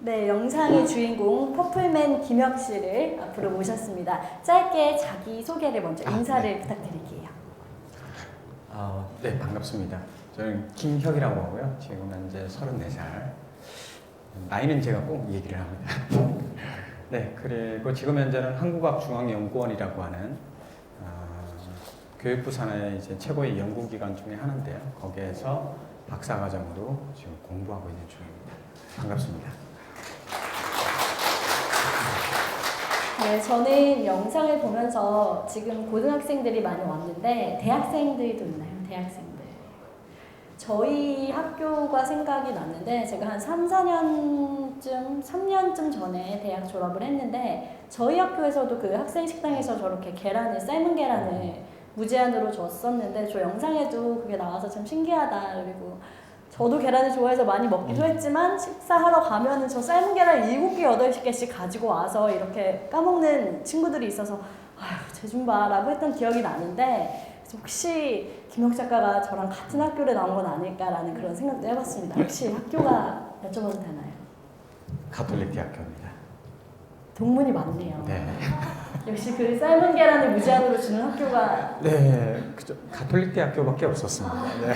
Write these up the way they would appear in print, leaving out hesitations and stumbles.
네, 영상의 주인공 퍼플맨 김혁 씨를 앞으로 모셨습니다. 짧게 자기 소개를 먼저 인사를 부탁드릴게요. 네, 반갑습니다. 저는 김혁이라고 하고요. 지금 현재 34살. 나이는 제가 꼭 얘기를 합니다. 네, 그리고 지금 현재는 한국학중앙연구원이라고 하는 교육부 산하의 이제 최고의 연구기관 중에 하나인데요. 거기에서 박사과정으로 지금 공부하고 있는 중입니다. 반갑습니다. 네, 저는 영상을 보면서 지금 고등학생들이 많이 왔는데 대학생들도 있나요? 대학생들. 저희 학교가 생각이 났는데 제가 한 3년쯤 전에 대학 졸업을 했는데 저희 학교에서도 그 학생 식당에서 저렇게 계란을 삶은 계란을 무제한으로 줬었는데 저 영상에도 그게 나와서 참 신기하다. 그리고 저도 계란을 좋아해서 많이 먹기도 했지만 식사하러 가면은 저 삶은 계란 7개, 8개씩 가지고 와서 이렇게 까먹는 친구들이 있어서 아휴 쟤 좀 봐라고 했던 기억이 나는데 혹시 김혁 작가가 저랑 같은 학교를 나온 건 아닐까라는 그런 생각도 해봤습니다. 혹시 학교가 여쭤봐도 되나요? 가톨릭 대학교입니다. 동문이 많네요. 네. 역시 그 삶은 계란을 무제한으로 주는 학교가 네, 그죠. 가톨릭 대학교밖에 없었습니다. 네.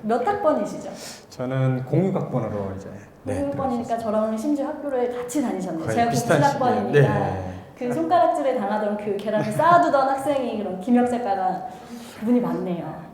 몇 학번이시죠? 저는 06학번으로 이제 06학번이니까 저랑 심지어 학교를 같이 다니셨네요. 거의 제가 비슷한 97학번이니까 네. 그 손가락질을 당하던 그 계란을 쌓아두던 학생이 그런 김혁 작가가 그분이 많네요.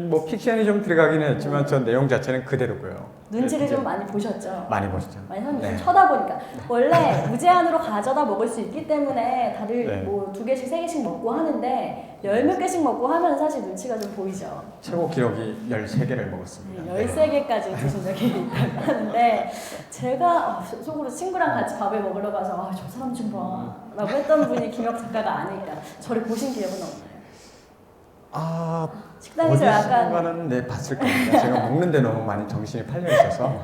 뭐 픽션이 좀 들어가기는 했지만 전 내용 자체는 그대로고요. 눈치를 네, 좀 많이 보셨죠? 많이 보시죠. 많이 좀 네. 쳐다보니까 원래 무제한으로 가져다 먹을 수 있기 때문에 다들 네. 뭐 2개씩 3개씩 먹고 하는데 10몇 개씩 먹고 하면 사실 눈치가 좀 보이죠. 최고 기록이 13개를 먹었습니다. 13개까지 드신 적이 있다고 하는데 제가 속으로 친구랑 같이 밥을 먹으러 가서 저 사람 좀 봐 라고 했던 분이 김혁 작가가 아닐까. 저를 보신 기억은 없나요? 식당에서 약간 어디선가는 봤을 겁니다. 제가 먹는데 너무 많이 정신이 팔려 있어서.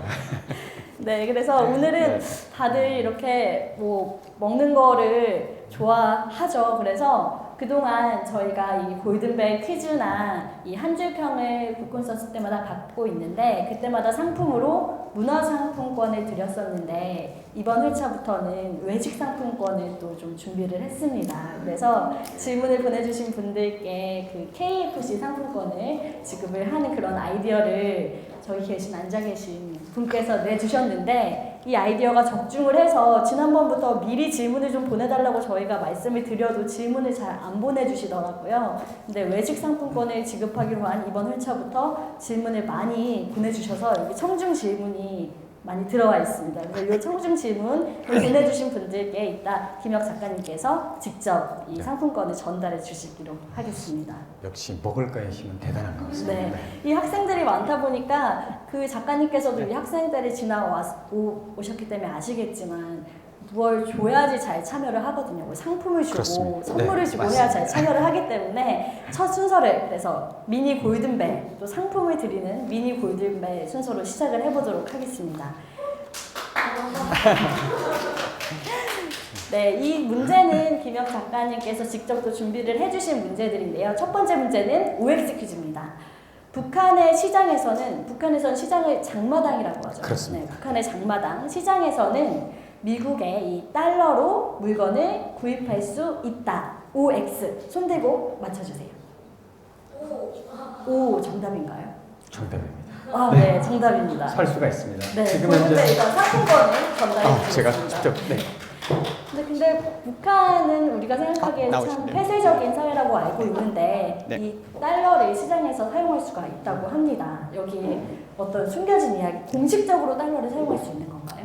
네, 그래서 오늘은 다들 이렇게 뭐 먹는 거를 좋아하죠. 그래서 그동안 저희가 이 골든벨 퀴즈나 이 한 줄 평을 북콘 썼을 때마다 받고 있는데 그때마다 상품으로 문화상품권을 드렸었는데 이번 회차부터는 외식 상품권을 또 좀 준비를 했습니다. 그래서 질문을 보내주신 분들께 그 KFC 상품권을 지급을 하는 그런 아이디어를 저기 앉아 계신 분께서 내주셨는데 이 아이디어가 적중을 해서 지난번부터 미리 질문을 좀 보내달라고 저희가 말씀을 드려도 질문을 잘 안 보내주시더라고요. 근데 외식 상품권을 지급하기로 한 이번 회차부터 질문을 많이 보내주셔서 여기 청중 질문이 많이 들어와 있습니다. 그래서 이 청중 질문 보내주신 분들께 이따 김혁 작가님께서 직접 이 상품권을 전달해 주시기로 하겠습니다. 역시 먹을 거에 힘은 대단한 것 같습니다. 네, 이 학생들이 많다 보니까 그 작가님께서도 이 학생들이 오셨기 때문에 아시겠지만 뭘 줘야지 잘 참여를 하거든요. 뭐 상품을 주고 그렇습니다. 선물을 주고 해야 잘 참여를 하기 때문에 첫 순서를 그래서 미니 골든벨 또 상품을 드리는 미니 골든벨 순서로 시작을 해보도록 하겠습니다. 네, 이 문제는 김혁 작가님께서 직접 또 준비를 해주신 문제들인데요. 첫 번째 문제는 OX 퀴즈입니다. 북한의 시장에서는 시장을 장마당이라고 하죠. 그렇습니다. 네, 북한의 장마당 시장에서는 미국의 이 달러로 물건을 구입할 수 있다. OX 손 들고 맞춰주세요. 오 정답인가요? 정답입니다. 네, 정답입니다. 살 수가 있습니다. 네, 지금 현재 일단 상품권을 전달해 제가 주셨습니다. 직접 근데 북한은 우리가 생각하기에 참 나오시네요. 폐쇄적인 사회라고 알고 있는데 네. 이 달러를 시장에서 사용할 수가 있다고 합니다. 여기 어떤 숨겨진 이야기, 공식적으로 달러를 사용할 수 있는 건가요?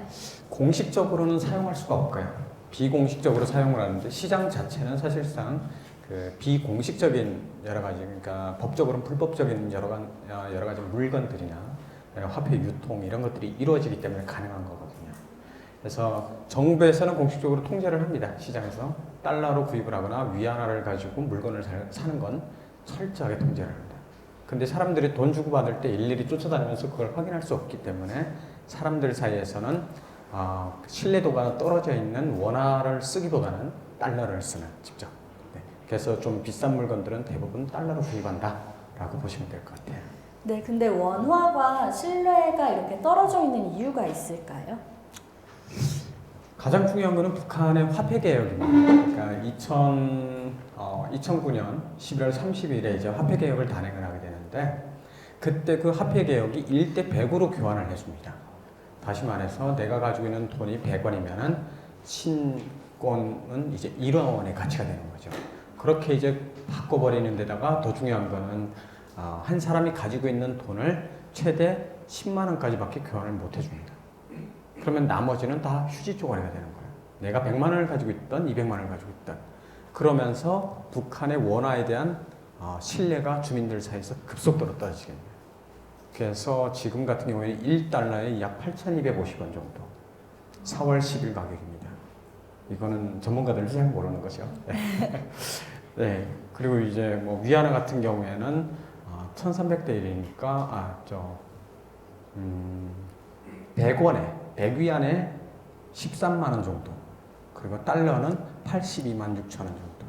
공식적으로는 사용할 수가 없고요. 비공식적으로 사용을 하는데 시장 자체는 사실상 그 비공식적인 여러 가지 그러니까 법적으로는 불법적인 여러 가지 물건들이나 화폐 유통 이런 것들이 이루어지기 때문에 가능한 거거든요. 그래서 정부에서는 공식적으로 통제를 합니다. 시장에서 달러로 구입을 하거나 위안화를 가지고 물건을 사는 건 철저하게 통제를 합니다. 근데 사람들이 돈 주고 받을 때 일일이 쫓아다니면서 그걸 확인할 수 없기 때문에 사람들 사이에서는 신뢰도가 떨어져 있는 원화를 쓰기보다는 달러를 쓰는 직접. 네. 그래서 좀 비싼 물건들은 대부분 달러로 구입한다라고 보시면 될 것 같아요. 네, 근데 원화가 신뢰가 이렇게 떨어져 있는 이유가 있을까요? 가장 중요한 거는 북한의 화폐 개혁입니다. 그러니까 2009년 11월 30일에 이제 화폐 개혁을 단행을 하게 되는데 그때 그 화폐 개혁이 1대 100으로 교환을 해줍니다. 다시 말해서 내가 가지고 있는 돈이 100원이면은 신권은 이제 1원의 가치가 되는 거죠. 그렇게 이제 바꿔버리는 데다가 더 중요한 거는 한 사람이 가지고 있는 돈을 최대 10만 원까지밖에 교환을 못 해줍니다. 그러면 나머지는 다 휴지 쪼가리가 되는 거예요. 내가 100만 원을 가지고 있던 200만 원을 가지고 있던 그러면서 북한의 원화에 대한 신뢰가 주민들 사이에서 급속도로 떨어지겠네요. 그래서 지금 같은 경우에는 1달러에 약 8,250원 정도 4월 10일 가격입니다. 이거는 전문가들도 잘 모르는 거죠. 네. 그리고 이제 뭐 위안화 같은 경우에는 1,300대 1이니까 100위안에 13만 원 정도. 그리고 달러는 82만 6천 원 정도.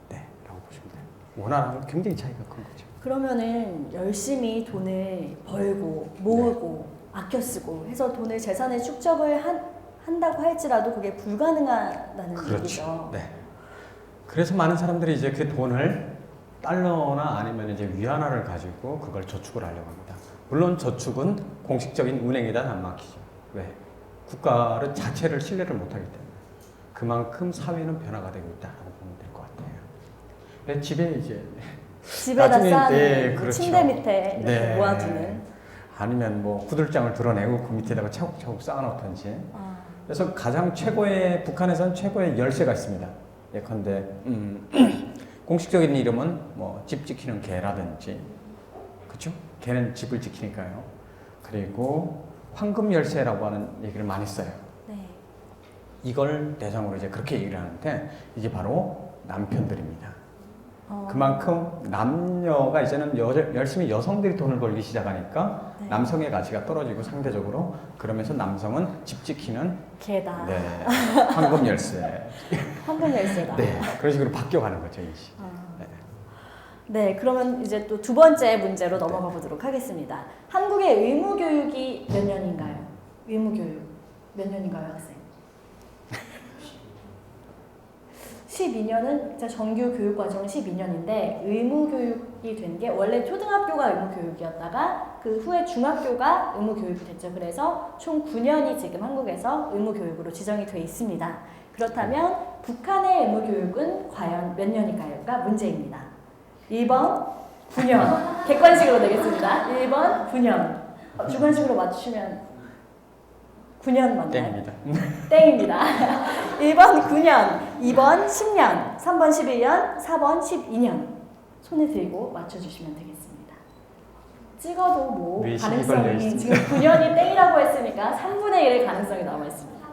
네, 라고 보시면 돼요. 원화랑 굉장히 차이가 큰 거죠. 그러면은 열심히 돈을 벌고 모으고 아껴 쓰고 해서 돈을 재산에 축적을 한다고 할지라도 그게 불가능하다는 그렇죠. 얘기죠. 네. 그래서 많은 사람들이 이제 그 돈을 달러나 아니면 이제 위안화를 가지고 그걸 저축을 하려고 합니다. 물론 저축은 공식적인 은행에다 안 맡기죠. 왜? 국가를 자체를 신뢰를 못하기 때문에. 그만큼 사회는 변화가 되고 있다고 보면 될 것 같아요. 네, 집에 이제 집에다 나중에, 쌓는 네, 그렇죠. 침대 밑에 이렇게 네. 모아두는. 아니면 뭐 구들장을 드러내고 그 밑에다가 차곡차곡 쌓아놓던지. 그래서 가장 최고의 북한에선 최고의 열쇠가 있습니다. 예컨대 공식적인 이름은 뭐 집 지키는 개라든지, 그렇죠? 개는 집을 지키니까요. 그리고 황금 열쇠라고 하는 얘기를 많이 써요. 네. 이걸 대상으로 이제 그렇게 얘기를 하는데 이게 바로 남편들입니다. 그만큼 남녀가 이제는 열심히 여성들이 돈을 벌기 시작하니까 네. 남성의 가치가 떨어지고 상대적으로 그러면서 남성은 집 지키는 개다. 네, 황금 열쇠. 황금 열쇠다. 네, 그런 식으로 바뀌어가는 거죠, 인식. 네. 네, 그러면 이제 또 두 번째 문제로 넘어가 보도록 하겠습니다. 한국의 의무 교육이 몇 년인가요? 의무 교육 몇 년인가요, 학생? 12년은 정규 교육 과정은 12년인데 의무 교육이 된 게 원래 초등학교가 의무 교육이었다가 그 후에 중학교가 의무 교육이 됐죠. 그래서 총 9년이 지금 한국에서 의무 교육으로 지정이 돼 있습니다. 그렇다면 북한의 의무 교육은 과연 몇 년일까요가 문제입니다. 1번 9년. 객관식으로 되겠습니다. 1번 9년. 주관식으로 맞추시면 9년 맞나요? 땡입니다. 땡입니다. 1번 9년, 2번 10년, 3번 11년, 4번 12년. 손을 들고 맞춰주시면 되겠습니다. 찍어도 뭐 왜 가능성이 지금 9년이 땡이라고 했으니까 3분의 1의 가능성이 남아있습니다.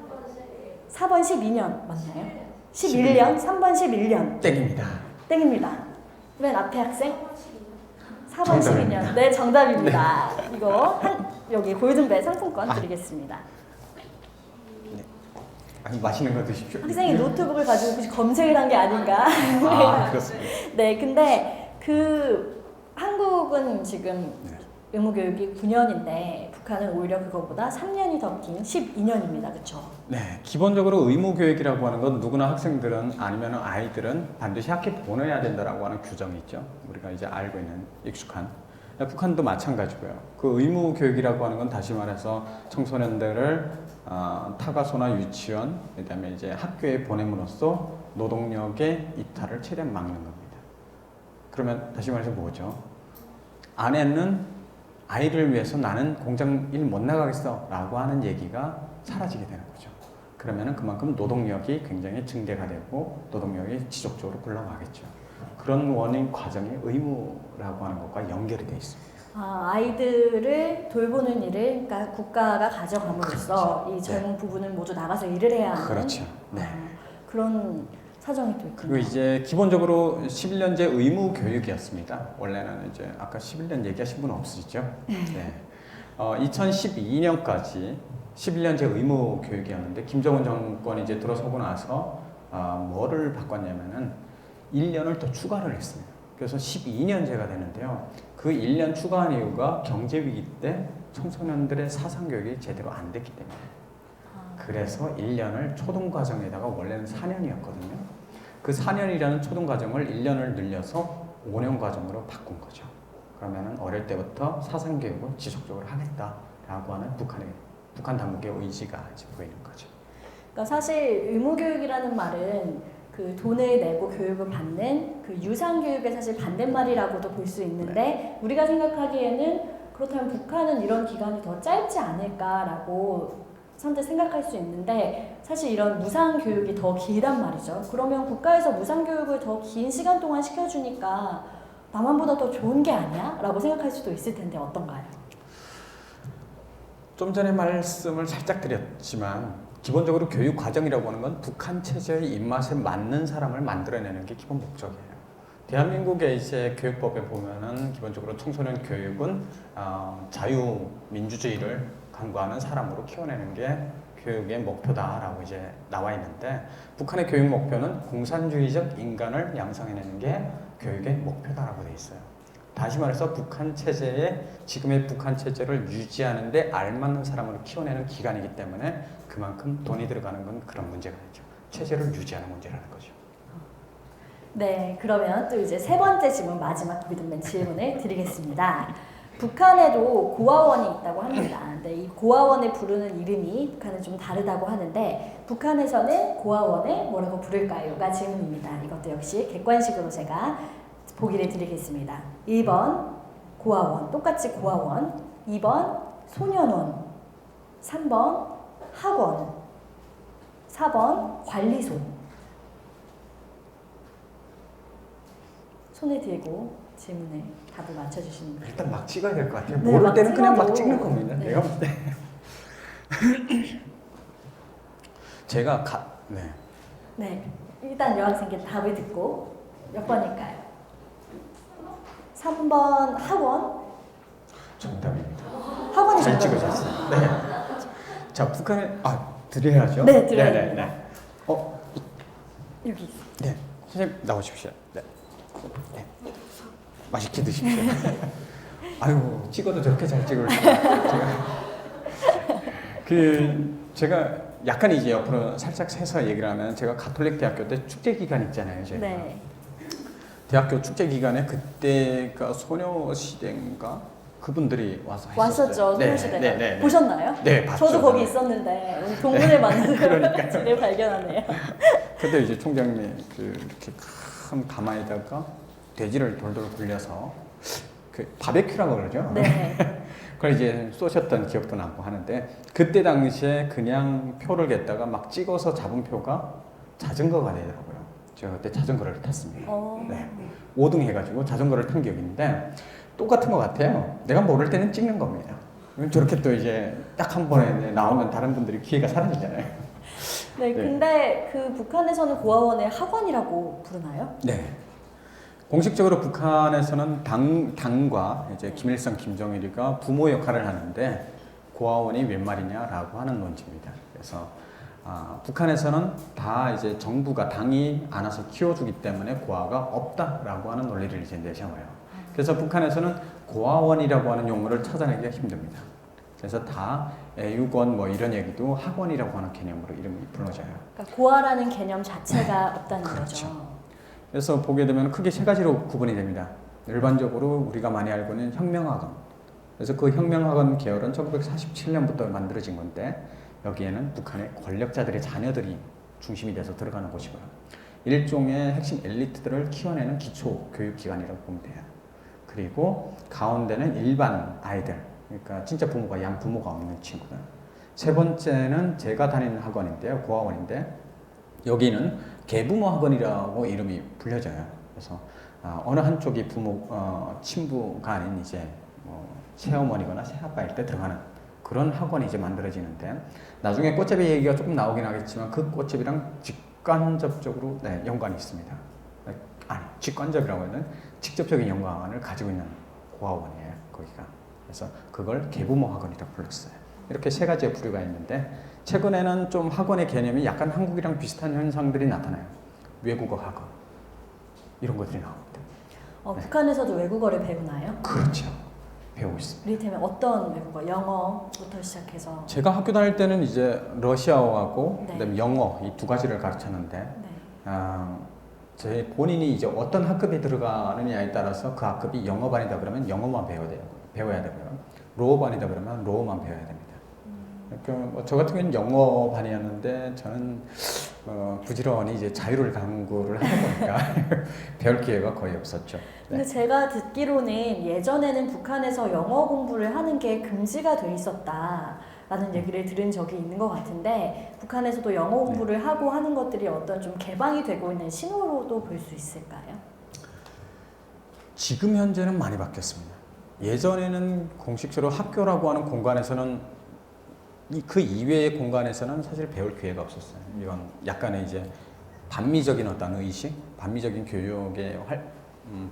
4번 12년 맞나요? 11년, 3번 11년. 땡입니다. 땡입니다. 맨 앞에 학생? 4번 정답입니다. 12년. 네, 정답입니다. 이거 여기 골든벨 상품권 드리겠습니다. 아니, 맛있는 거 드십시오. 학생이 노트북을 가지고 혹시 검색을 한 게 아닌가? 그렇습니다. 네, 근데 그 한국은 지금 네. 의무교육이 9년인데 북한은 오히려 그거보다 3년이 더 긴 12년입니다. 그렇죠? 네, 기본적으로 의무 교육이라고 하는 건 누구나 학생들은 아니면 아이들은 반드시 학교에 보내야 된다라고 하는 규정이 있죠. 우리가 이제 알고 있는 익숙한. 북한도 마찬가지고요. 그 의무 교육이라고 하는 건 다시 말해서 청소년들을 타가소나 유치원, 그다음에 이제 학교에 보냄으로써 노동력의 이탈을 최대한 막는 겁니다. 그러면 다시 말해서 뭐죠? 아내는 아이를 위해서 나는 공장 일 못 나가겠어 라고 하는 얘기가 사라지게 되는 거죠. 그러면은 그만큼 노동력이 굉장히 증대가 되고 노동력이 지속적으로 굴러가겠죠. 그런 원인 과정이 의무라고 하는 것과 연결이 되어 있습니다. 아이들을 돌보는 일을 그러니까 국가가 가져감으로써 그렇죠. 이 젊은 부부는 모두 나가서 일을 해야 하는 그렇죠. 네. 그런 사정이 또 있군요. 그리고 이제 기본적으로 11년제 의무 교육이었습니다. 원래는 이제 아까 11년 얘기하신 분 없으시죠? 네. 2012년까지 11년제 의무 교육이었는데 김정은 정권이 이제 들어서고 나서 뭐를 바꿨냐면은 1년을 더 추가를 했습니다. 그래서 12년제가 되는데요. 그 1년 추가한 이유가 경제 위기 때 청소년들의 사상 교육이 제대로 안 됐기 때문에 그래서 1년을 초등과정에다가 원래는 4년이었거든요. 그 4년이라는 초등과정을 1년을 늘려서 5년 과정으로 바꾼 거죠. 그러면은 어릴 때부터 사상교육을 지속적으로 하겠다라고 하는 북한 당국의 의지가 이제 보이는 거죠. 그러니까 사실 의무교육이라는 말은 그 돈을 내고 교육을 받는 그 유상교육의 사실 반대말이라고도 볼 수 있는데 우리가 생각하기에는 그렇다면 북한은 이런 기간이 더 짧지 않을까라고 선뜻 생각할 수 있는데 사실 이런 무상교육이 더 길단 말이죠. 그러면 국가에서 무상교육을 더 긴 시간 동안 시켜주니까 남한보다 더 좋은 게 아니야? 라고 생각할 수도 있을 텐데 어떤가요? 좀 전에 말씀을 살짝 드렸지만 기본적으로 교육 과정이라고 하는 건 북한 체제의 입맛에 맞는 사람을 만들어내는 게 기본 목적이에요. 대한민국의 이제 교육법에 보면은 기본적으로 청소년 교육은 자유민주주의를 강구하는 사람으로 키워내는 게 교육의 목표다라고 이제 나와 있는데 북한의 교육 목표는 공산주의적 인간을 양성해내는 게 교육의 목표다라고 돼 있어요. 다시 말해서 북한 체제에 지금의 북한 체제를 유지하는데 알맞는 사람으로 키워내는 기간이기 때문에 그만큼 돈이 들어가는 건 그런 문제가 있죠. 체제를 유지하는 문제라는 거죠. 네, 그러면 또 이제 세 번째 질문, 마지막 고비든맨 질문을 드리겠습니다. 북한에도 고아원이 있다고 합니다. 근데 이 고아원을 부르는 이름이 북한은 좀 다르다고 하는데 북한에서는 고아원을 뭐라고 부를까요?가 질문입니다. 이것도 역시 객관식으로 제가 보기를 드리겠습니다. 1번 고아원, 똑같이 고아원. 2번 소년원. 3번 학원. 4번 관리소. 손을 들고 질문에 답을 맞춰주시는 거예요. 일단 막 찍어야 될 것 같아요. 네, 모를 막 때는 그냥 막 찍어도. 찍는 겁니다. 네. 내가 볼 때. 제가 네, 일단 여학생께 답을 듣고 몇 번일까요? 3번 학원. 정답입니다. 학원이 잘 정답이죠? 찍으셨어요. 네. 자, 북한에 드려야죠. 네, 드려야 네, 됩니다. 네. 여기 있어요. 네, 선생님 나오십시오. 네. 네. 맛있게 드십시오. 아유, 찍어도 저렇게 잘 찍을 제가 약간 이제 옆으로 살짝 세서 얘기를 하면 제가 가톨릭 대학교 때 축제 기간 있잖아요, 제가. 네. 대학교 축제 기간에 그때가 소녀시대인가 그분들이 와서 왔었죠, 네, 소녀시대. 네, 네, 네. 보셨나요? 네, 봤죠. 저도 거기 있었는데 오늘 동문을 만나서 그러니까요. 지를 발견하네요. 그때 이제 총장님 이렇게 큰 가마에다가 돼지를 돌돌 굴려서 그 바베큐라고 그러죠. 네. 그걸 이제 쏘셨던 기억도 나고 하는데 그때 당시에 그냥 표를 겠다가 막 찍어서 잡은 표가 자전거가 되더라고요. 제가 그때 자전거를 탔습니다. 네. 5등 해가지고 자전거를 탄 기억이 있는데 똑같은 것 같아요. 내가 모를 때는 찍는 겁니다. 저렇게 또 이제 딱 한 번에 나오면 다른 분들이 기회가 사라지잖아요. 네, 근데 그 북한에서는 고아원을 학원이라고 부르나요? 네. 공식적으로 북한에서는 당과 이제 김일성, 김정일이가 부모 역할을 하는데 고아원이 웬 말이냐라고 하는 논지입니다. 그래서 북한에서는 다 이제 정부가 당이 안아서 키워주기 때문에 고아가 없다라고 하는 논리를 이제 내세워요. 그래서 북한에서는 고아원이라고 하는 용어를 찾아내기가 힘듭니다. 그래서 다 애육원 뭐 이런 얘기도 학원이라고 하는 개념으로 이름이 불러져요. 그러니까 고아라는 개념 자체가 없다는 그렇죠. 거죠. 그래서 보게 되면 크게 세 가지로 구분이 됩니다. 일반적으로 우리가 많이 알고 있는 혁명학원. 그래서 그 혁명학원 계열은 1947년부터 만들어진 건데 여기에는 북한의 권력자들의 자녀들이 중심이 돼서 들어가는 곳이고요. 일종의 핵심 엘리트들을 키워내는 기초 교육기관이라고 보면 돼요. 그리고 가운데는 일반 아이들, 그러니까 진짜 부모가 양부모가 없는 친구들. 세 번째는 제가 다니는 학원인데요, 고아원인데 여기는 계부모 학원이라고 이름이 불려져요. 그래서 어느 한쪽이 친부가 아닌 이제 뭐 새어머니거나 새아빠일 때 들어가는 그런 학원이 이제 만들어지는데 나중에 꽃제비 얘기가 조금 나오긴 하겠지만 그 꽃제비랑 직간접적으로 연관이 있습니다. 아니, 직간접이라고 하면 직접적인 연관을 가지고 있는 고아원이에요, 거기가. 그래서 그걸 계부모 학원이라고 불렀어요. 이렇게 세 가지의 부류가 있는데 최근에는 좀 학원의 개념이 약간 한국이랑 비슷한 현상들이 나타나요. 외국어 학원 이런 것들이 나옵니다. 북한에서도 외국어를 배우나요? 그렇죠. 배우고 있습니다. 이를테면 어떤 외국어, 영어부터 시작해서. 제가 학교 다닐 때는 이제 러시아어하고 네. 그다음에 영어 이 두 가지를 가르쳤는데 네. 제 본인이 이제 어떤 학급에 들어가느냐에 따라서 그 학급이 영어반이다 그러면 영어만 배워야 되고요. 로어반이다 그러면 로어만 배워야 됩니다. 저 같은 경우는 영어반이었는데 저는 부지런히 이제 자유를 강구를 하다 보니까 배울 기회가 거의 없었죠. 근데 제가 듣기로는 예전에는 북한에서 영어 공부를 하는 게 금지가 돼 있었다라는 얘기를 들은 적이 있는 것 같은데 북한에서도 영어 공부를 하고 하는 것들이 어떤 좀 개방이 되고 있는 신호로도 볼 수 있을까요? 지금 현재는 많이 바뀌었습니다. 예전에는 공식적으로 학교라고 하는 공간에서는 그 이외의 공간에서는 사실 배울 기회가 없었어요. 이건 약간의 이제 반미적인 어떤 의식, 반미적인 교육의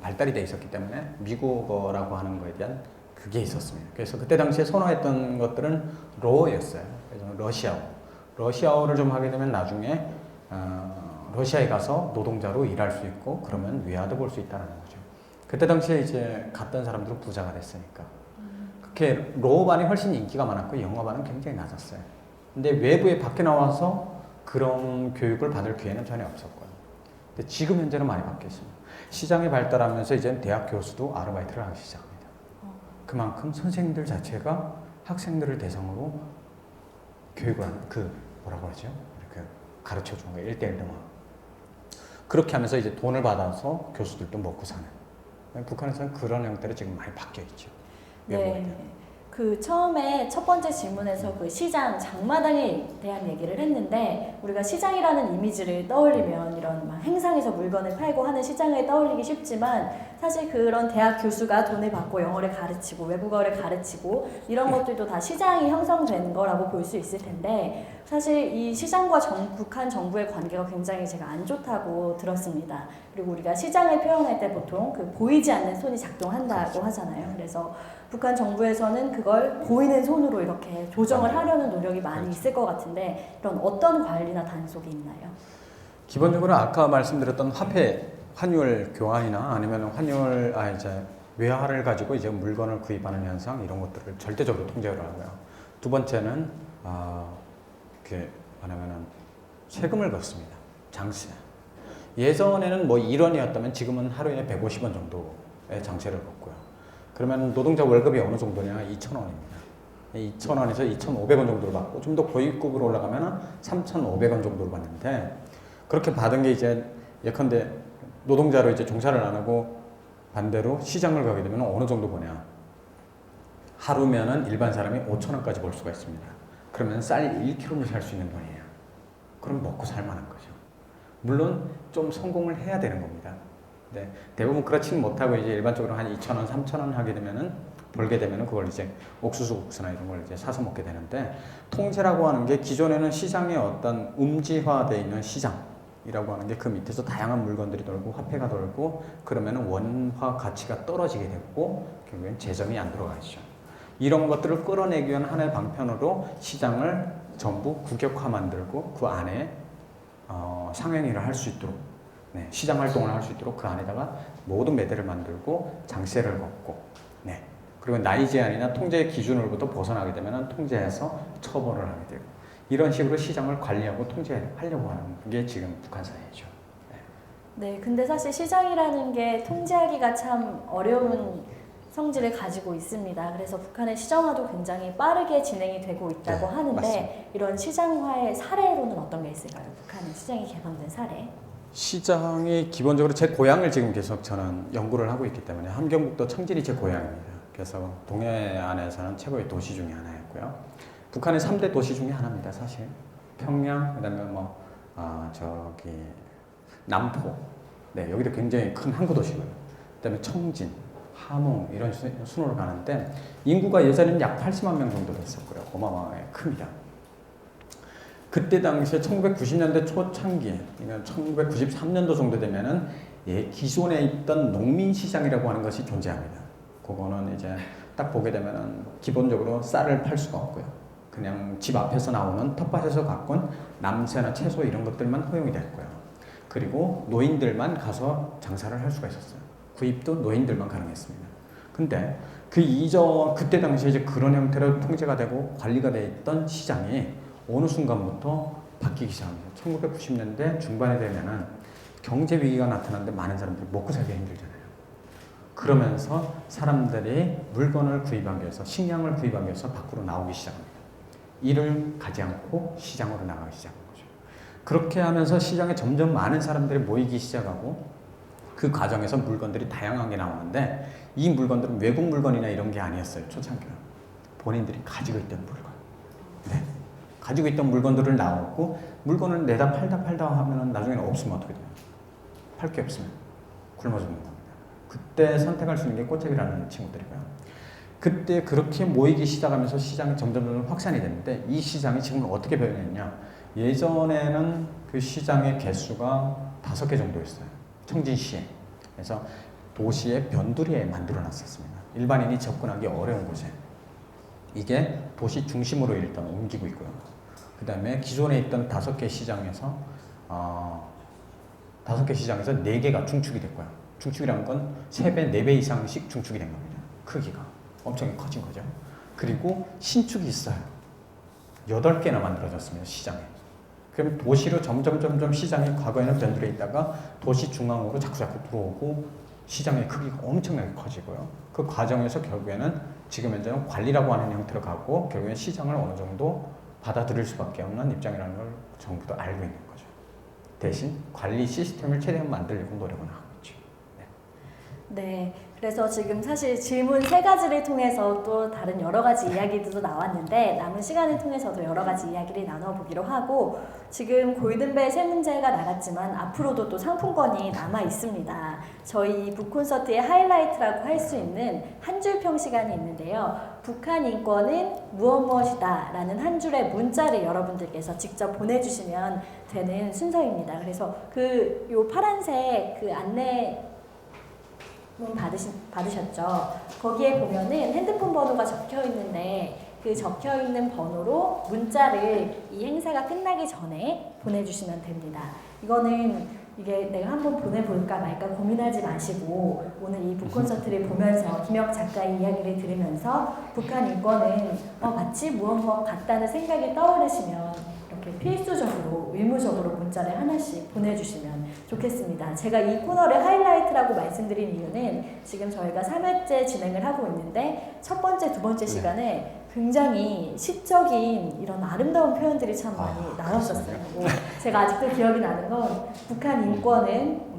발달이 돼 있었기 때문에 미국어라고 하는 거에 대한 그게 있었습니다. 그래서 그때 당시에 선호했던 것들은 로어였어요. 그래서 러시아어를 좀 하게 되면 나중에 러시아에 가서 노동자로 일할 수 있고 그러면 위아더 볼 수 있다는 거죠. 그때 당시에 이제 갔던 사람들은 부자가 됐으니까. 그렇게 로어반이 훨씬 인기가 많았고 영어반은 굉장히 낮았어요. 근데 외부에 밖에 나와서 그런 교육을 받을 기회는 전혀 없었고요. 근데 지금 현재는 많이 바뀌었습니다. 시장이 발달하면서 이제 대학 교수도 아르바이트를 하기 시작합니다. 그만큼 선생님들 자체가 학생들을 대상으로 교육을 하는 뭐라고 하죠? 이렇게 가르쳐 주는 거예요. 1대1 등원. 그렇게 하면서 이제 돈을 받아서 교수들도 먹고 사는. 북한에서는 그런 형태로 지금 많이 바뀌어 있죠. 네. 그 처음에 첫 번째 질문에서 그 시장, 장마당에 대한 얘기를 했는데 우리가 시장이라는 이미지를 떠올리면 이런 막 행상에서 물건을 팔고 하는 시장을 떠올리기 쉽지만 사실 그런 대학 교수가 돈을 받고 영어를 가르치고 외국어를 가르치고 이런 것들도 다 시장이 형성된 거라고 볼 수 있을 텐데 사실 이 시장과 북한 정부의 관계가 굉장히 제가 안 좋다고 들었습니다. 그리고 우리가 시장을 표현할 때 보통 그 보이지 않는 손이 작동한다고 하잖아요. 그래서 북한 정부에서는 그걸 보이는 손으로 이렇게 조정을 하려는 노력이 많이 있을 것 같은데 이런 어떤 관리나 단속이 있나요? 기본적으로 아까 말씀드렸던 환율 교환이나 아니면 이제 외화를 가지고 이제 물건을 구입하는 현상 이런 것들을 절대적으로 통제를 하고요. 두 번째는 뭐냐면은 세금을 걷습니다. 장세. 예전에는 뭐 1원이었다면 지금은 하루에 150원 정도의 장세를 걷고요. 그러면 노동자 월급이 어느 정도냐? 2,000원입니다. 2,000원에서 2,500원 정도를 받고 좀 더 고위급으로 올라가면 3,500원 정도를 받는데 그렇게 받은 게 이제 예컨대 노동자로 이제 종사를 안 하고 반대로 시장을 가게 되면 어느 정도 버냐? 하루면은 일반 사람이 5,000원까지 벌 수가 있습니다. 그러면 쌀 1kg를 살 수 있는 돈이에요. 그럼 먹고 살 만한 거죠. 물론 좀 성공을 해야 되는 겁니다. 네, 대부분 그렇지는 못하고 이제 일반적으로 한 2,000원, 3,000원 하게 되면은 벌게 되면은 그걸 이제 옥수수 국수나 이런 걸 이제 사서 먹게 되는데 통제라고 하는 게 기존에는 시장에 어떤 음지화되어 있는 시장이라고 하는 게 그 밑에서 다양한 물건들이 돌고 화폐가 돌고 그러면은 원화 가치가 떨어지게 되고 결국엔 재정이 안 들어가죠. 이런 것들을 끌어내기 위한 하나의 방편으로 시장을 전부 국역화 만들고 그 안에 상행위를 할 수 있도록 시장 활동을 할 수 있도록 그 안에다가 모든 매대를 만들고 장세를 걷고 그리고 나이 제한이나 통제 기준으로부터 벗어나게 되면 통제해서 처벌을 하게 되고 이런 식으로 시장을 관리하고 통제하려고 하는 게 지금 북한 사회죠. 네, 근데 사실 시장이라는 게 통제하기가 참 어려운 성질을 가지고 있습니다. 그래서 북한의 시장화도 굉장히 빠르게 진행이 되고 있다고 하는데 맞습니다. 이런 시장화의 사례로는 어떤 게 있을까요? 북한의 시장이 개방된 사례? 시장이 기본적으로 제 고향을 지금 계속 저는 연구를 하고 있기 때문에 함경북도 청진이 제 고향입니다. 그래서 동해안에서는 최고의 도시 중에 하나였고요. 북한의 3대 도시 중에 하나입니다, 사실. 평양, 그다음에 남포, 여기도 굉장히 큰 항구 도시고요. 그다음에 청진, 함흥 이런 순으로 가는데 인구가 예전에는 약 80만 명 정도 됐었고요. 어마어마하게 큽니다. 그때 당시에 1990년대 초창기, 그러니까 1993년도 정도 되면은 기존에 있던 농민시장이라고 하는 것이 존재합니다. 그거는 이제 딱 보게 되면은 기본적으로 쌀을 팔 수가 없고요. 그냥 집 앞에서 나오는 텃밭에서 갖고 온 남새나 채소 이런 것들만 허용이 됐고요. 그리고 노인들만 가서 장사를 할 수가 있었어요. 구입도 노인들만 가능했습니다. 근데 그때 당시에 이제 그런 형태로 통제가 되고 관리가 돼 있던 시장이 어느 순간부터 바뀌기 시작합니다. 1990년대 중반에 되면은 경제 위기가 나타나는데 많은 사람들이 먹고 살기 힘들잖아요. 그러면서 사람들이 물건을 구입하기 위해서, 식량을 구입하기 위해서 밖으로 나오기 시작합니다. 일을 가지 않고 시장으로 나가기 시작한 거죠. 그렇게 하면서 시장에 점점 많은 사람들이 모이기 시작하고 그 과정에서 물건들이 다양하게 나오는데 이 물건들은 외국 물건이나 이런 게 아니었어요. 초창기는. 본인들이 가지고 있던 물건. 네. 가지고 있던 물건들을 나오고 물건을 내다 팔다 하면 나중에는 없으면 어떻게 돼요? 팔 게 없으면 굶어 죽는 겁니다. 그때 선택할 수 있는 게 꽃잡이라는 친구들이고요. 그때 그렇게 모이기 시작하면서 시장이 점점 확산이 됐는데 이 시장이 지금 어떻게 변했냐? 예전에는 그 시장의 개수가 5개 정도였어요. 청진시에. 그래서 도시의 변두리에 만들어 놨었습니다. 일반인이 접근하기 어려운 곳에. 이게 도시 중심으로 일단 옮기고 있고요. 그 다음에 기존에 있던 5개 시장에서 5개 시장에서 4개가 중축이 됐고요. 중축이라는 건 3배, 4배 이상씩 중축이 된 겁니다. 크기가 엄청 커진 거죠. 그리고 신축이 있어요. 8개나 만들어졌습니다. 시장에. 그럼 도시로 점점 시장이 과거에는 변두리에 있다가 도시 중앙으로 자꾸 들어오고 시장의 크기가 엄청나게 커지고요. 그 과정에서 결국에는 지금 현재는 관리라고 하는 형태로 가고 결국엔 시장을 어느 정도 받아들일 수밖에 없는 입장이라는 걸 정부도 알고 있는 거죠. 대신 관리 시스템을 최대한 만들려고 노력을 하고 있죠. 네, 그래서 지금 사실 질문 3가지를 통해서 또 다른 여러 가지 이야기들도 나왔는데 남은 시간을 통해서도 여러 가지 이야기를 나눠보기로 하고 지금 골든벨 세 문제가 나갔지만 앞으로도 또 상품권이 남아 있습니다. 저희 북콘서트의 하이라이트라고 할 수 있는 한 줄 평 시간이 있는데요. 북한 인권은 무엇이다 라는 한 줄의 문자를 여러분들께서 직접 보내주시면 되는 순서입니다. 그래서 요 파란색 그 안내 받으셨죠? 거기에 보면은 핸드폰 번호가 적혀 있는데 그 적혀 있는 번호로 문자를 이 행사가 끝나기 전에 보내주시면 됩니다. 이게 내가 한번 보내볼까 말까 고민하지 마시고 오늘 이 북콘서트를 보면서 김혁 작가의 이야기를 들으면서 북한 인권은 마치 무엇 같다는 생각이 떠오르시면 이렇게 필수적으로 의무적으로 문자를 하나씩 보내주시면 좋겠습니다. 제가 이 코너를 하이라이트라고 말씀드린 이유는 지금 저희가 3회째 진행을 하고 있는데 첫 번째, 두 번째 시간에 굉장히 시적인 이런 아름다운 표현들이 참 많이 나왔었어요. 제가 아직도 기억이 나는 건 북한 인권은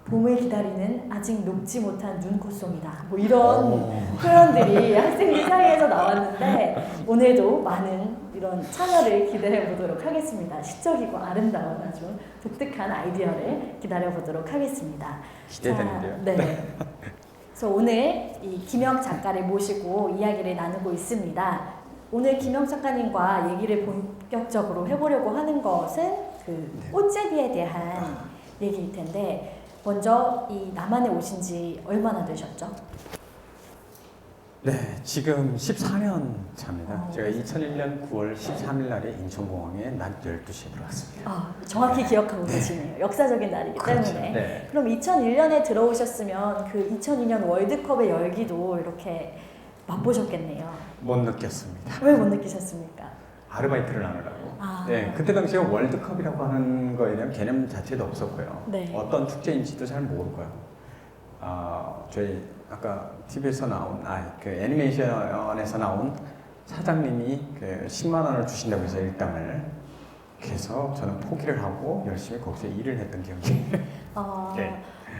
봄을 기다리는 아직 녹지 못한 눈꽃송이다. 이런 표현들이 학생들 사이에서 나왔는데 오늘도 많은 이런 참여를 기대해 보도록 하겠습니다. 시적이고 아름다운 아주 독특한 아이디어를 기다려 보도록 하겠습니다. 기대되는데요. 네. 그래서 오늘 이 김혁 작가를 모시고 이야기를 나누고 있습니다. 오늘 김혁 작가님과 얘기를 본격적으로 해보려고 하는 것은 그 꽃제비에 대한 얘기일 텐데 먼저 이 남한에 오신 지 얼마나 되셨죠? 네, 지금 14년 차입니다. 제가 2001년 9월 13일 날에 인천공항에 낮 12시에 들어왔습니다. 정확히 기억하고 계시네요. 역사적인 날이기 때문에. 네. 그럼 2001년에 들어오셨으면 그 2002년 월드컵의 열기도 이렇게 맛보셨겠네요. 못 느꼈습니다. 왜 못 느끼셨습니까? 아르바이트를 하느라고. 네, 그때 당시에 월드컵이라고 하는 거에 대한 개념 자체도 없었고요. 네. 어떤 축제인지도 잘 모르고요. 저희 아까 TV에서 나온 그 애니메이션에서 나온 사장님이 그 10만 원을 주신다고 해서 일당을 그래서 저는 포기를 하고 열심히 거기서 일을 했던 기억이.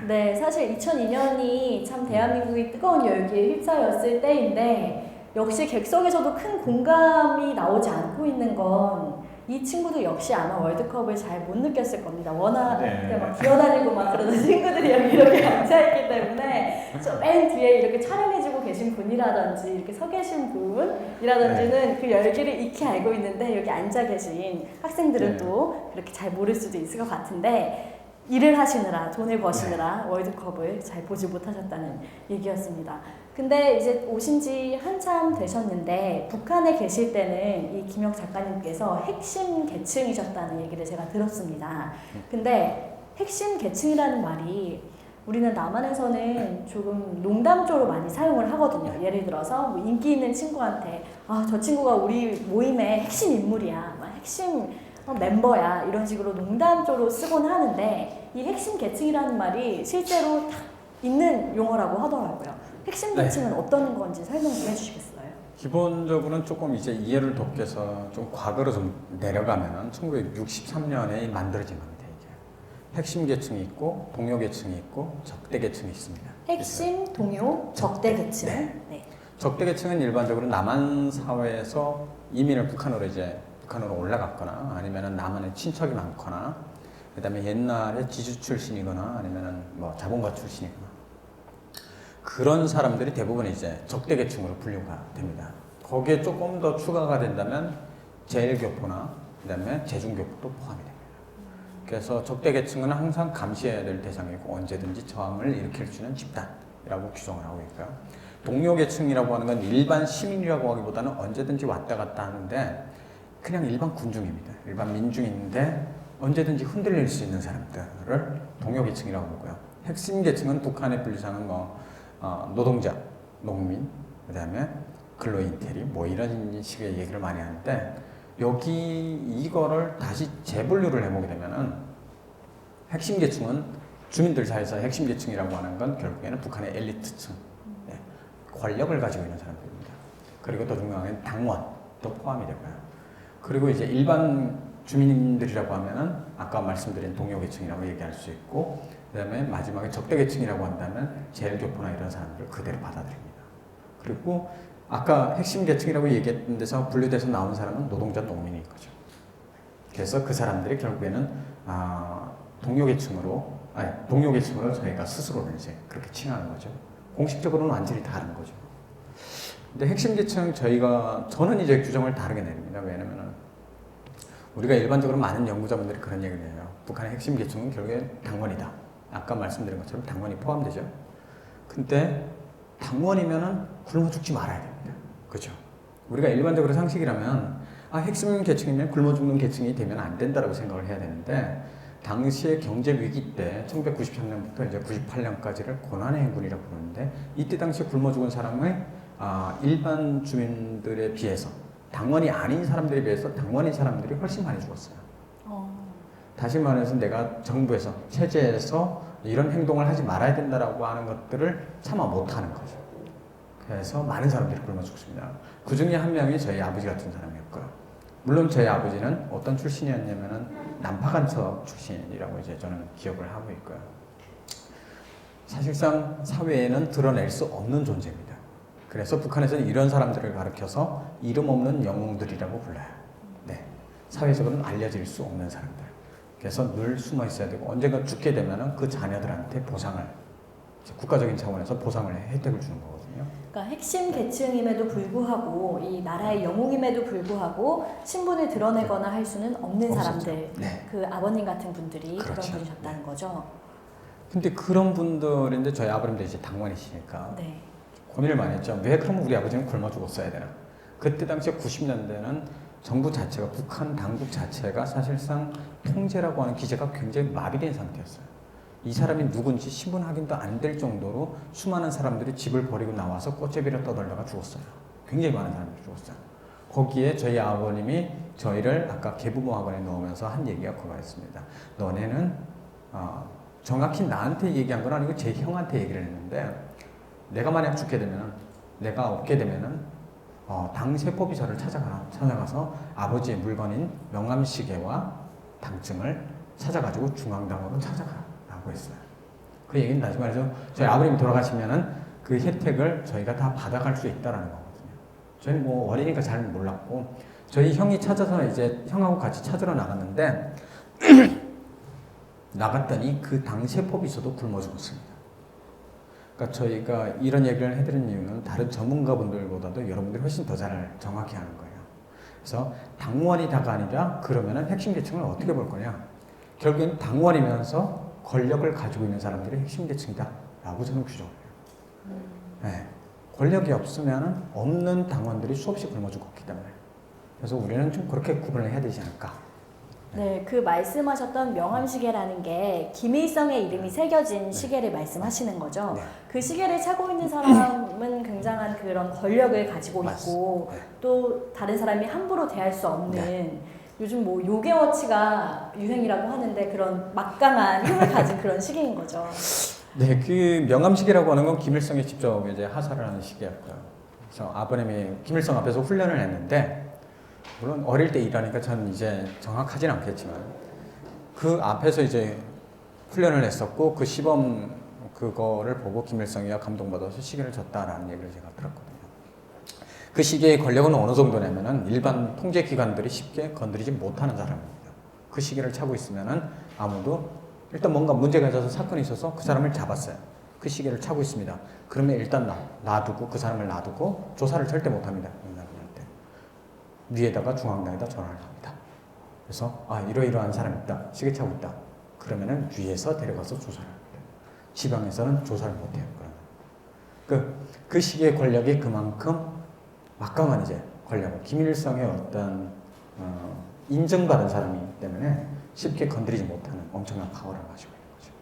네, 사실 2002년이 참 대한민국이 뜨거운 열기에 휩싸였을 때인데 역시 객석에서도 큰 공감이 나오지 않고 있는 건 이 친구도 역시 아마 월드컵을 잘 못 느꼈을 겁니다. 워낙 막 기어다니고 막 그러는 친구들이 여기 이렇게 앉아있기 때문에 저 맨 뒤에 이렇게 촬영해주고 계신 분이라든지 이렇게 서 계신 분이라든지는 그 열기를 익히 알고 있는데 여기 앉아 계신 학생들은 또 그렇게 잘 모를 수도 있을 것 같은데 일을 하시느라 돈을 버시느라 월드컵을 잘 보지 못하셨다는 얘기였습니다. 근데 이제 오신 지 한참 되셨는데 북한에 계실 때는 이 김혁 작가님께서 핵심 계층이셨다는 얘기를 제가 들었습니다. 근데 핵심 계층이라는 말이 우리는 남한에서는 조금 농담조로 많이 사용을 하거든요. 예를 들어서 뭐 인기 있는 친구한테 저 친구가 우리 모임의 핵심 인물이야, 막 핵심 멤버야 이런 식으로 농담조로 쓰곤 하는데 이 핵심 계층이라는 말이 실제로 딱 있는 용어라고 하더라고요. 핵심 계층은 어떤 건지 설명 좀 해주시겠어요? 기본적으로는 조금 이제 이해를 돕게서 좀 과거로 좀 내려가면은 1963년에 만들어진 겁니다. 이게 핵심 계층이 있고 동료 계층이 있고 적대 계층이 있습니다. 핵심, 동료, 적대 계층. 네. 네. 적대 계층은 일반적으로 남한 사회에서 이민을 북한으로 올라갔거나 아니면은 남한에 친척이 많거나 그다음에 옛날에 지주 출신이거나 아니면은 뭐 자본가 출신이거나 그런 사람들이 대부분 이제 적대 계층으로 분류가 됩니다. 거기에 조금 더 추가가 된다면 제일교포나 그다음에 제중교포도 포함이 됩니다. 그래서 적대 계층은 항상 감시해야 될 대상이고 언제든지 저항을 일으킬 수 있는 집단이라고 규정을 하고 있고요. 동료 계층이라고 하는 건 일반 시민이라고 하기보다는 언제든지 왔다 갔다 하는데 그냥 일반 군중입니다. 일반 민중인데 언제든지 흔들릴 수 있는 사람들을 동료 계층이라고 하고요. 핵심 계층은 북한의 분류상은 노동자, 농민, 그 다음에 근로인 대리 뭐 이런 식의 얘기를 많이 하는데 여기 이거를 다시 재분류를 해보게 되면은 핵심 계층은 주민들 사이에서 핵심 계층이라고 하는 건 결국에는 북한의 엘리트층, 권력을 가지고 있는 사람들입니다. 그리고 더 중요한 건 당원도 포함이 되고요. 그리고 이제 일반 주민들이라고 하면은 아까 말씀드린 동료 계층이라고 얘기할 수 있고 그다음에 마지막에 적대 계층이라고 한다면 제일교포나 이런 사람들을 그대로 받아들입니다. 그리고 아까 핵심 계층이라고 얘기했던 데서 분류돼서 나온 사람은 노동자 농민인 거죠. 그래서 그 사람들이 결국에는 동료 계층으로 저희가 스스로를 이제 그렇게 칭하는 거죠. 공식적으로는 완전히 다른 거죠. 근데 핵심 계층 저는 이제 규정을 다르게 내립니다. 왜냐면은 우리가 일반적으로 많은 연구자분들이 그런 얘기를 해요. 북한의 핵심 계층은 결국에 당원이다. 아까 말씀드린 것처럼 당원이 포함되죠. 근데 당원이면은 굶어 죽지 말아야 됩니다. 그렇죠? 우리가 일반적으로 상식이라면 핵심 계층이면 굶어 죽는 계층이 되면 안 된다라고 생각을 해야 되는데 당시의 경제 위기 때 1993년부터 이제 98년까지를 고난의 행군이라고 부르는데 이때 당시에 굶어 죽은 사람의 일반 주민들에 비해서 당원이 아닌 사람들에 비해서 당원인 사람들이 훨씬 많이 죽었어요. 다시 말해서 내가 정부에서 체제에서 이런 행동을 하지 말아야 된다라고 하는 것들을 차마 못하는 거죠. 그래서 많은 사람들이 굶어 죽습니다. 그 중에 한 명이 저희 아버지 같은 사람이었고요. 물론 저희 아버지는 어떤 출신이었냐면은 난파간첩 출신이라고 이제 저는 기억을 하고 있고요. 사실상 사회에는 드러낼 수 없는 존재입니다. 그래서 북한에서는 이런 사람들을 가리켜서 이름 없는 영웅들이라고 불러요. 네. 사회적으로는 알려질 수 없는 사람들. 그래서 늘 숨어 있어야 되고 언젠가 죽게 되면은 그 자녀들한테 보상을 국가적인 차원에서 보상을 혜택을 주는 거거든요. 그러니까 핵심 계층임에도 불구하고 이 나라의 영웅임에도 불구하고 신분을 드러내거나 할 수는 없는 없었죠. 사람들, 네. 그 아버님 같은 분들이 그렇죠. 그런 분이셨다는 거죠. 근데 그런 분들인데 저희 아버님도 이제 당원이시니까 네. 고민을 많이 했죠. 왜 그러면 우리 아버지는 굶어 죽었어야 되나? 그때 당시에 90년대는 정부 자체가 북한 당국 자체가 사실상 통제라고 하는 기제가 굉장히 마비된 상태였어요. 이 사람이 누군지 신분 확인도 안 될 정도로 수많은 사람들이 집을 버리고 나와서 꽃제비를 떠돌다가 죽었어요. 굉장히 많은 사람들이 죽었어요. 거기에 저희 아버님이 저희를 아까 계부모학원에 넣으면서 한 얘기가 그거였습니다. 너네는 정확히 나한테 얘기한 건 아니고 제 형한테 얘기를 했는데 내가 만약 죽게 되면 내가 없게 되면은 당 세포비서를 찾아가서 아버지의 물건인 명함시계와 당증을 찾아가지고 중앙당으로 찾아가라고 했어요. 그 얘기는 다시 말해서 저희 아버님이 돌아가시면은 그 혜택을 저희가 다 받아갈 수 있다라는 거거든요. 저희는 뭐 어리니까 잘 몰랐고 저희 형이 찾아서 이제 형하고 같이 찾으러 나갔는데 나갔더니 그 당 세포비서도 굶어 죽었습니다. 그러니까 저희가 이런 얘기를 해드리는 이유는 다른 전문가분들보다도 여러분들이 훨씬 더 잘 정확히 아는 거예요. 그래서 당원이 다가 아니라 그러면은 핵심 계층을 어떻게 볼 거냐? 결국엔 당원이면서 권력을 가지고 있는 사람들이 핵심 계층이다라고 저는 규정을 해요. 네. 권력이 없으면은 없는 당원들이 수없이 굶어 죽었기 때문에. 그래서 우리는 좀 그렇게 구분을 해야 되지 않을까 네, 그 말씀하셨던 명함시계라는 게 김일성의 이름이 새겨진 시계를 말씀하시는 거죠. 네. 그 시계를 차고 있는 사람은 굉장한 그런 권력을 가지고 있고 네. 또 다른 사람이 함부로 대할 수 없는 네. 요즘 뭐 요괴워치가 유행이라고 하는데 그런 막강한 힘을 가진 그런 시계인 거죠. 네, 그 명함시계라고 하는 건 김일성이 직접 이제 하사를 하는 시계였고요. 그래서 아버님이 김일성 앞에서 훈련을 했는데, 물론 어릴 때 일하니까 전 이제 정확하진 않겠지만, 그 앞에서 이제 훈련을 했었고, 그 시범 그거를 보고 김일성이가 감동받아서 시계를 줬다라는 얘기를 제가 들었거든요. 그 시계의 권력은 어느 정도냐면은 일반 통제기관들이 쉽게 건드리지 못하는 사람입니다. 그 시계를 차고 있으면은 아무도 일단 뭔가 문제가 있어서 사건이 있어서 그 사람을 잡았어요. 그 시계를 차고 있습니다. 그러면 일단 놔두고 그 사람을 놔두고 조사를 절대 못합니다. 인간한테 위에다가 중앙당에다 전화를 합니다. 그래서 이러이러한 사람이 있다. 시계 차고 있다. 그러면은 위에서 데려가서 조사를 합니다. 지방에서는 조사를 못해요. 그러면 그 시계의 권력이 그만큼 막강한 이제 권력을 김일성의 어떤 인정받은 사람이기 때문에 쉽게 건드리지 못하는 엄청난 파워를 가지고 있는 거죠.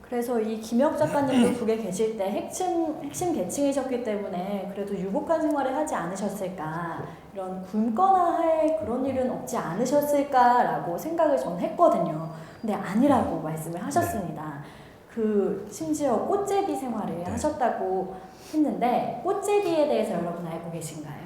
그래서 이 김혁 작가님도 북에 계실 때 핵심 계층이셨기 때문에 그래도 유복한 생활을 하지 않으셨을까, 이런 굶거나 할 그런 일은 없지 않으셨을까라고 생각을 저는 했거든요. 근데 아니라고 말씀을 하셨습니다. 그 심지어 꽃제비 생활을 하셨다고 했는데, 꽃제비에 대해서 여러분 알고 계신가요?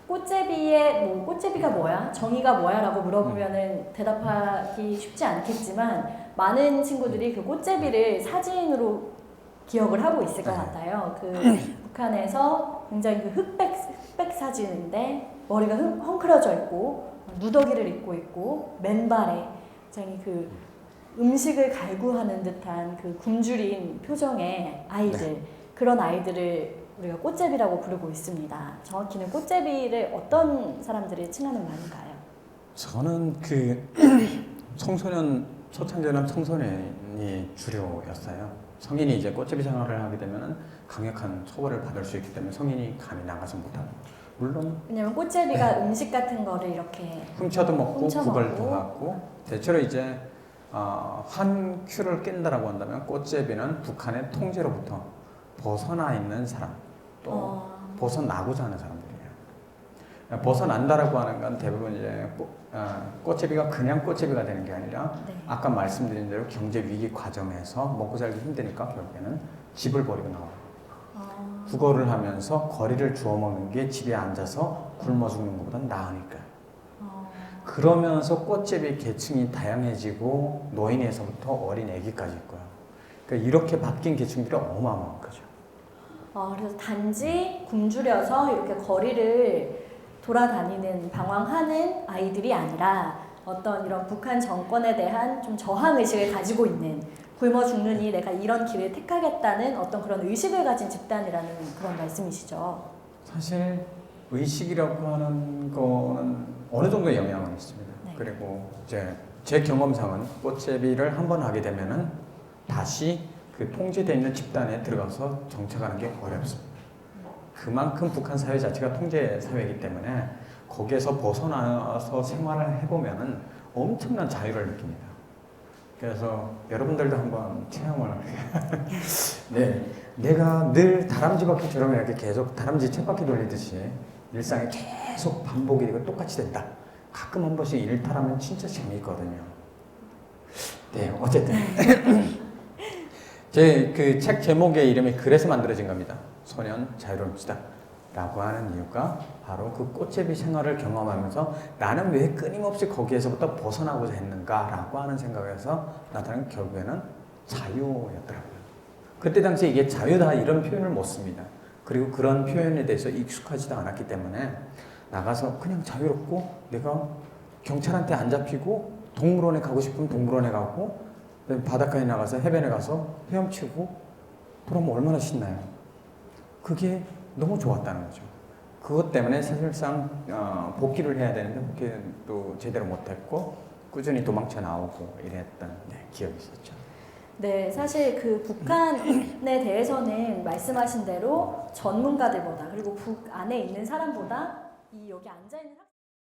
꽃제비가 뭐야? 정의가 뭐야? 라고 물어보면은 대답하기 쉽지 않겠지만, 많은 친구들이 그 꽃제비를 사진으로 기억을 하고 있을 것 같아요. 그 북한에서 굉장히 그 흑백 사진인데, 머리가 헝클어져 있고, 누더기를 입고 있고, 맨발에 굉장히 그 음식을 갈구하는 듯한 그 굶주린 표정의 아이들, 그런 아이들을 우리가 꽃제비라고 부르고 있습니다. 정확히는 꽃제비를 어떤 사람들이 칭하는 말인가요? 저는 그 초창기에는 청소년이 주류였어요. 성인이 이제 꽃제비 생활을 하게 되면 강력한 처벌을 받을 수 있기 때문에 성인이 감히 나가서 못하고, 물론 왜냐면 꽃제비가 음식 같은 거를 이렇게 훔쳐도 먹고 훔쳐먹고. 구걸도 하고, 대체로 이제 한 큐를 낀다라고 한다면 꽃제비는 북한의 통제로부터 벗어나 있는 사람, 또 벗어나고자 하는 사람들이에요. 벗어난다라고 하는 건 대부분 이제 꽃제비가 그냥 꽃제비가 되는 게 아니라, 네. 아까 말씀드린 대로 경제 위기 과정에서 먹고 살기 힘드니까 결국에는 집을 버리고 나와요. 구걸을 하면서 거리를 주워 먹는 게 집에 앉아서 굶어 죽는 것보다 나으니까. 그러면서 꽃제비 계층이 다양해지고 노인에서부터 어린 애기까지 있고요. 그러니까 이렇게 바뀐 계층들이 어마어마한 거죠. 그래서 단지 굶주려서 이렇게 거리를 돌아다니는 방황하는 아이들이 아니라 어떤 이런 북한 정권에 대한 좀 저항 의식을 가지고 있는, 굶어 죽느니 내가 이런 길을 택하겠다는 어떤 그런 의식을 가진 집단이라는 그런 말씀이시죠. 사실 의식이라고 하는 거는 어느 정도 영향은 있습니다. 네. 그리고 이제 제 경험상은 꽃제비를 한번 하게 되면은 다시 그 통제되어 있는 집단에 들어가서 정착하는 게 어렵습니다. 그만큼 북한 사회 자체가 통제 사회이기 때문에 거기에서 벗어나서 생활을 해보면은 엄청난 자유를 느낍니다. 그래서 여러분들도 한번 체험을 네, 내가 늘 다람쥐 바퀴처럼 이렇게 계속 다람쥐 쳇바퀴 돌리듯이 일상이 계속 반복이 되고 똑같이 된다. 가끔 한 번씩 일탈하면 진짜 재미있거든요. 네, 어쨌든 제 그 책 제목의 이름이 그래서 만들어진 겁니다. 소년 자유로움시다 라고 하는 이유가 바로 그 꽃제비 생활을 경험하면서 나는 왜 끊임없이 거기에서부터 벗어나고자 했는가 라고 하는 생각에서 나타난 결국에는 자유였더라고요. 그때 당시에 이게 자유다 이런 표현을 못 씁니다. 그리고 그런 표현에 대해서 익숙하지도 않았기 때문에 나가서 그냥 자유롭고, 내가 경찰한테 안 잡히고 동물원에 가고 싶으면 동물원에 가고, 바닷가에 나가서 해변에 가서 헤엄치고 그러면 얼마나 신나요. 그게 너무 좋았다는 거죠. 그것 때문에 사실상 복귀를 해야 되는데 복귀도 제대로 못했고 꾸준히 도망쳐 나오고 이랬던 기억이 있었죠. 네, 사실 그 북한에 대해서는 말씀하신 대로 전문가들보다, 그리고 북 안에 있는 사람보다 이 여기 앉아 있는